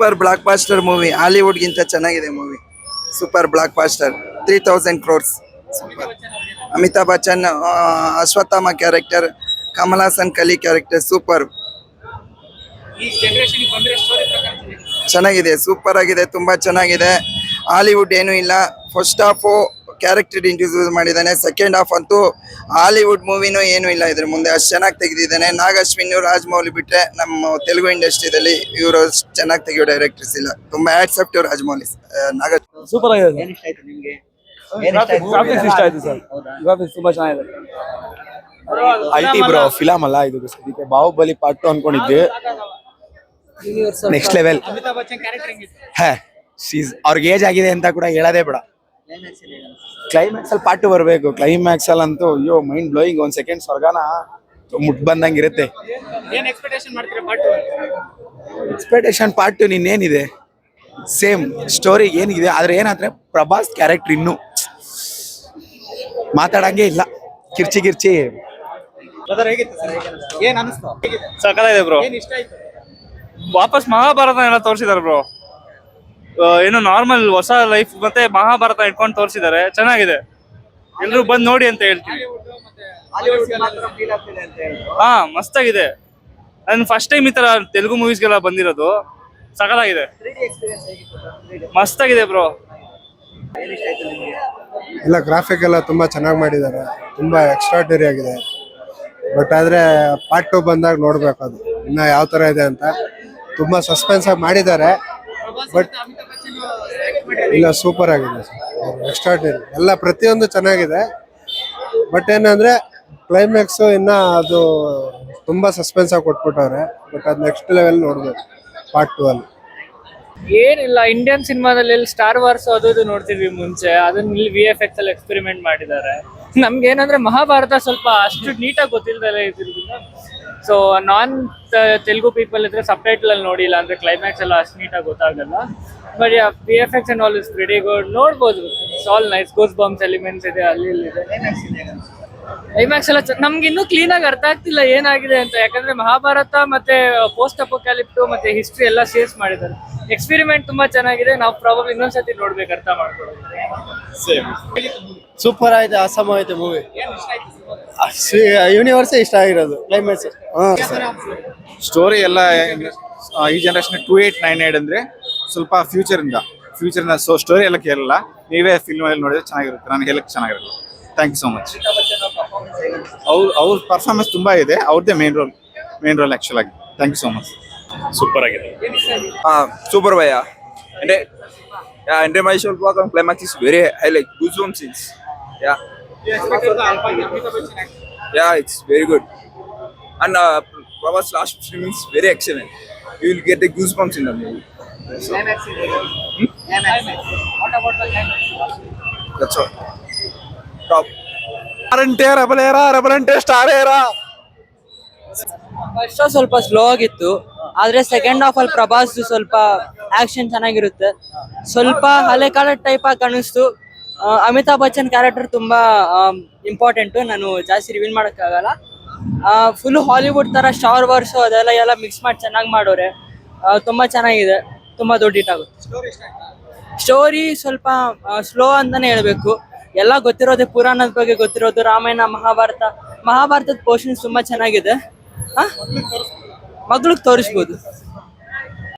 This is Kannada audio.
ಸೂಪರ್ ಬ್ಲಾಕ್ ಬಾಸ್ಟರ್ ಮೂವಿ, ಹಾಲಿವುಡ್ಗಿಂತ ಚೆನ್ನಾಗಿದೆ movie. Super blockbuster, 3000 crores. Super. Amitabh Bachchan, Ashwatthama character, Kamal Haasan Kali character super. ಚೆನ್ನಾಗಿದೆ, ಸೂಪರ್ ಆಗಿದೆ, ತುಂಬಾ ಚೆನ್ನಾಗಿದೆ. ಹಾಲಿವುಡ್ ಏನೂ ಇಲ್ಲ. ಫಸ್ಟ್ ಹಾಫ್ ಕ್ಯಾರೆಕ್ಟರ್ ಇಂಟ್ರೊಡ್ಯೂಸ್ ಮಾಡಿದ್ದಾನೆ, ಸೆಕೆಂಡ್ ಹಾಫ್ ಅಂತೂ ಹಾಲಿವುಡ್ ಮೂವಿನೂ ಏನೂ ಇಲ್ಲ ಇದ್ರ ಮುಂದೆ. ಅಷ್ಟು ಚೆನ್ನಾಗಿ ತೆಗೆದಿದ್ದಾನೆ. ನಾಗ್ ಅಶ್ವಿನ್, ರಾಜಮೌಳಿ ಬಿಟ್ರೆ ನಮ್ಮ ತೆಲುಗು ಇಂಡಸ್ಟ್ರಿಯಲ್ಲಿ ಇವರು ಚೆನ್ನಾಗಿ ತೆಗೆಯೋ ಡೈರೆಕ್ಟರ್ಸ್ ಇಲ್ಲ. ತುಂಬಾ ಆಕ್ಸೆಪ್ಟ್ ರಾಜಮೌಳಿ. ನಾಗ ಸೂಪರ್ ಆಗಿದೆ. ಏನ್ ಇಷ್ಟ ಆಯ್ತು ನಿಮ್ಗೆ? ಗ್ರಾಫಿಕ್ಸ್ ಇಷ್ಟ ಆಯ್ತು ಸರ್. ಗ್ರಾಫಿಕ್ಸ್ ತುಂಬಾ ಚೆನ್ನಾಗಿದೆ. ಅಲ್ಟಿ ಬ್ರೋ ಫಿಲಮ್ ಅಲ್ಲ ಇದು. ಸದ್ಯಕ್ಕೆ ಬಾಹುಬಲಿ ಪಾರ್ಟ್ 2 ಅನ್ಕೊಂಡಿದ್ವಿ, ನೆಕ್ಸ್ಟ್ ಲೆವೆಲ್. ಅವ್ರಿಗೆ ಏಜ್ ಆಗಿದೆ ಅಂತ ಕೂಡ ಹೇಳೋದೇ ಬೇಡ. ಕ್ಲೈಮ್ಯಾಕ್ಸ್ ಅಲ್ಲಿ ಪಾರ್ಟ್ 2 ಬರಬೇಕು. ಕ್ಲೈಮ್ಯಾಕ್ಸ್ ಅಲ್ಲಿ ಅಂತೂ ಅಯ್ಯೋ ಮೈಂಡ್ ಬ್ಲೋಯಿಂಗ್. 1 ಸೆಕೆಂಡ್ ಸ್ವರ್ಗನ ಮುಟ್ ಬಂದಂಗೆ ಇರುತ್ತೆ. ಎಕ್ಸ್ಪೆಕ್ಟೇಷನ್ ಪಾರ್ಟ್ 2 ನಿನ್ನೇನಿದೆ ಸೇಮ್ ಸ್ಟೋರಿ ಏನಿದೆ. ಆದ್ರೆ ಏನಾದ್ರೆ ಪ್ರಭಾಸ್ ಕ್ಯಾರೆಕ್ಟರ್ ಇನ್ನು ಮಾತಾಡಂಗೆ ಇಲ್ಲ. ಕಿರ್ಚಿ ಏನ್ ಅನಿಸ್ತು? ಸಕ್ಕತ್ತಾಗಿದೆ ಬ್ರೋ. ಏನ್ ಇಷ್ಟ ಆಯ್ತು? ವಾಪಸ್ ಮಹಾಭಾರತ ಎಲ್ಲ ತೋರಿಸಿದಾರೆ ಬ್ರೋ. ಏನು ನಾರ್ಮಲ್ ಹೊಸ ಲೈಫ್ ಮತ್ತೆ ಮಹಾಭಾರತ ಇಟ್ಕೊಂಡು ತೋರಿಸಿದ್ದಾರೆ. ಚೆನ್ನಾಗಿದೆ, ಎಲ್ರು ಬಂದ್ ನೋಡಿ ಅಂತ ಹೇಳ್ತೀವಿ. ಹಾ, ಮಸ್ತಾಗಿದೆ. ನಾನು ಫಸ್ಟ್ ಟೈಮ್ ಈ ತರ ತೆಲುಗು ಮೂವೀಸ್ಗೆಲ್ಲ ಬಂದಿರೋದು. ಸಕಲಾಗಿದೆ, ಮಸ್ತಾಗಿದೆ ಬ್ರೋ. ಇಲ್ಲ, ಗ್ರಾಫಿಕ್ ಎಲ್ಲ ತುಂಬಾ ಚೆನ್ನಾಗಿ ಮಾಡಿದ್ದಾರೆ, ತುಂಬಾ ಎಕ್ಸ್ಟ್ರಾರ್ಡಿನರಿ ಆಗಿದೆ. ಬಟ್ ಆದ್ರೆ ಪಾರ್ಟ್ 2 ಬಂದಾಗ ನೋಡ್ಬೇಕು ಅದು ಇನ್ನ ಯಾವ ತರ ಇದೆ ಅಂತ. ತುಂಬಾ ಸಸ್ಪೆನ್ಸ್ ಆಗಿ ಮಾಡಿದ್ದಾರೆ. ಬಟ್ ಇಲ್ಲ, ಸೂಪರ್ ಆಗಿದೆ, ಎಕ್ಸ್ಟ್ರಾರ್ಡಿನರಿ ಎಲ್ಲ ಪ್ರತಿಯೊಂದು ಚೆನ್ನಾಗಿದೆ. ಬಟ್ ಏನಂದ್ರೆ ಕ್ಲೈಮ್ಯಾಕ್ಸ್ ಇನ್ನ ಅದು ತುಂಬಾ ಸಸ್ಪೆನ್ಸ್ ಆಗಿ ಕೊಟ್ಬಿಟ್ಟವ್ರೆ. ಬಟ್ ಅದು ನೆಕ್ಸ್ಟ್ ಲೆವೆಲ್ ನೋಡ್ಬೇಕು ಪಾರ್ಟ್ 2 ಅಲ್ಲಿ. ಏನಿಲ್ಲ, ಇಂಡಿಯನ್ ಸಿನಿಮಾದಲ್ಲಿ ಸ್ಟಾರ್ ವಾರ್ಸ್ ಅದು ನೋಡ್ತಿದ್ವಿ ಮುಂಚೆ. ಅದನ್ನ ಇಲ್ಲಿ VFX ಅಲ್ಲಿ ಎಕ್ಸ್ಪೆರಿಮೆಂಟ್ ಮಾಡಿದ್ದಾರೆ. ನಮ್ಗೆ ಏನಂದ್ರೆ ಮಹಾಭಾರತ ಸ್ವಲ್ಪ ಅಷ್ಟು ನೀಟಾಗಿ ಗೊತ್ತಿಲ್ದಲ್ಲ ಇದ್ರಿಂದ. ಸೊ ನಾನ್ ತೆಲುಗು ಪೀಪಲ್ ಇದ್ರೆ ಸಬ್ಟೈಟಲ್ ಅಲ್ಲಿ ನೋಡಿಲ್ಲ ಅಂದ್ರೆ ಕ್ಲೈಮ್ಯಾಕ್ಸ್ ಎಲ್ಲ ಅಷ್ಟು ನೀಟಾಗಿ ಗೊತ್ತಾಗಲ್ಲ. But VFX and all is very good. ನೋಡ್ಬೋದು, it's all nice. Goosebumps elements ಇದೆ, ಅಲ್ಲಿ ಇದೆ. ಕ್ಲೈಮ್ಯಾಕ್ಸ್ ಎಲ್ಲ ನಮ್ಗೆ ಇನ್ನೂ ಕ್ಲೀನ್ ಆಗಿ ಅರ್ಥ ಆಗ್ತಿಲ್ಲ ಏನಾಗಿದೆ ಅಂತ. ಯಾಕಂದ್ರೆ ಮಹಾಭಾರತ ಮತ್ತೆ ಪೋಸ್ಟ್ ಅಪೋಕ್ಯಾಲಿಪ್ಟು ಮತ್ತೆ ಹಿಸ್ಟ್ರಿ ಎಲ್ಲ ಸೇರ್ಸ್ ಮಾಡಿದ್ದಾರೆ. ಎಕ್ಸ್ಪೆರಿಮೆಂಟ್ ತುಂಬಾ ಚೆನ್ನಾಗಿದೆ. ನಾವು ಪ್ರಾಬಬ್ಲಿ ಇನ್ನೊಂದ್ಸತಿ ನೋಡ್ಬೇಕು, ಅರ್ಥ ಮಾಡ್ಕೊಳ್ಳೋದು. ಸೂಪರ್ ಆಯ್ತು, ಅಸಮ್ ಆಯ್ತು ಮೂವಿ. ಯೂನಿವರ್ಸೇ ಇಷ್ಟ ಆಗಿರೋದು ಕ್ಲೈಮ್ಯಾಕ್ಸ್. ಸ್ಟೋರಿ ಎಲ್ಲ ಈ ಜನರೇಷನ್ 2898 ಅಂದ್ರೆ ಸ್ವಲ್ಪ ಫ್ಯೂಚರಿಂದ ಸೊ ಸ್ಟೋರಿ ಎಲ್ಲ ಕೇಳಲ್ಲ. ನೀವೇ ಫಿಲ್ಮ್ ಅಲ್ಲಿ ನೋಡಿದ್ರೆ ಚೆನ್ನಾಗಿರುತ್ತೆ. ನನಗೆ ಹೇಳಕ್ ಚೆನ್ನಾಗಿರಲ್ಲ. Thank you so much. ಅವ್ರ ಪರ್ಫಾರ್ಮೆನ್ಸ್ ತುಂಬಾ ಇದೆ. ಅವ್ರದ್ದೇ ಮೇನ್ ರೋಲ್ ಆಕ್ಚುಲ್ ಆಗಿ. Thank you so much. Super ಆಗಿದೆ. ಸೂಪರ್ ಭಯ. my show climax is very highlight goosebumps scenes. Yeah, it's very good. And Prabhas last film is very excellent. You will get the goosebumps in the movie. That's all. Top. First ಸ್ವಲ್ಪ ಸ್ಲೋ ಆಗಿತ್ತು. ಆದ್ರೆ ಸೆಕೆಂಡ್ ಹಾಫ್ ಅಲ್ಲಿ ಪ್ರಭಾಸ್ ಸ್ವಲ್ಪ ಆಕ್ಷನ್ ಚೆನ್ನಾಗಿರುತ್ತೆ. ಸ್ವಲ್ಪ ಹಳೆ ಕಾಲದ ಟೈಪ್ ಆಗಿ ಕಾಣಿಸ್ತು. ಅಮಿತಾಬ್ ಬಚ್ಚನ್ ಕ್ಯಾರೆಕ್ಟರ್ ತುಂಬಾ ಇಂಪಾರ್ಟೆಂಟು. ನಾನು ಜಾಸ್ತಿ ರಿವೀಲ್ ಮಾಡೋಕ್ಕಾಗಲ್ಲ. ಫುಲ್ ಹಾಲಿವುಡ್ ತರ ಸ್ಟಾರ್ ವಾರ್ಸ್ ಅದೆಲ್ಲ ಮಿಕ್ಸ್ ಮಾಡಿ ಚೆನ್ನಾಗಿ ಮಾಡೋರೆ. ತುಂಬಾ ಚೆನ್ನಾಗಿದೆ, ತುಂಬಾ ದೊಡ್ಡ ಹಿಟ್ ಆಗುತ್ತೆ. ಸ್ಟೋರಿ ಸ್ವಲ್ಪ ಸ್ಲೋ ಅಂತಾನೆ ಹೇಳ್ಬೇಕು. ಎಲ್ಲ ಗೊತ್ತಿರೋದೇ, ಪುರಾಣದ ಬಗ್ಗೆ ಗೊತ್ತಿರೋದು, ರಾಮಾಯಣ ಮಹಾಭಾರತದ ಪೋರ್ಷನ್ಸ್ ತುಂಬಾ ಚೆನ್ನಾಗಿದೆ. ಮಗ್ಳಿಗೆ ತೋರಿಸ್ಬೋದು.